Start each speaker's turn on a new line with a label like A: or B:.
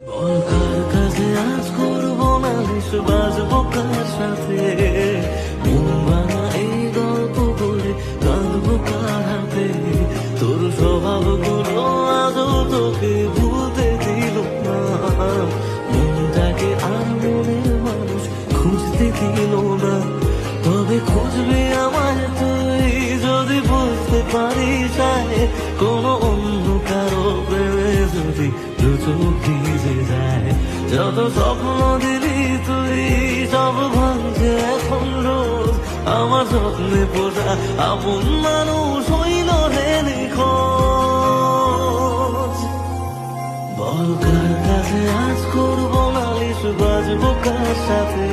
A: বল কার কাছে আজ করবো নালিশ, বাজবো কার সাথে, মন ভাঙা এই গল্প বলে কাঁদবো কার হাতে। তোর স্বভাবগুলো আজও তোকে ভুলতে দিল না, মনটাকে আর মনের মানুষ খুঁজতে দিল না। তবে খুঁজবি আমায় তুই যদি বুঝতে পারিস কোনো অন্য কারো প্রেমে যদি দুচোখ ভিজে যায়। যত স্বপ্ন দিলি তুই সব ভাঙছে এখন রোজ, আমার স্বপ্নে পোষা আপন মানুষ হইল রে নিখোঁজ। বল কার কাছে আজ করবো নালিশ, বাজবো কার সাথে,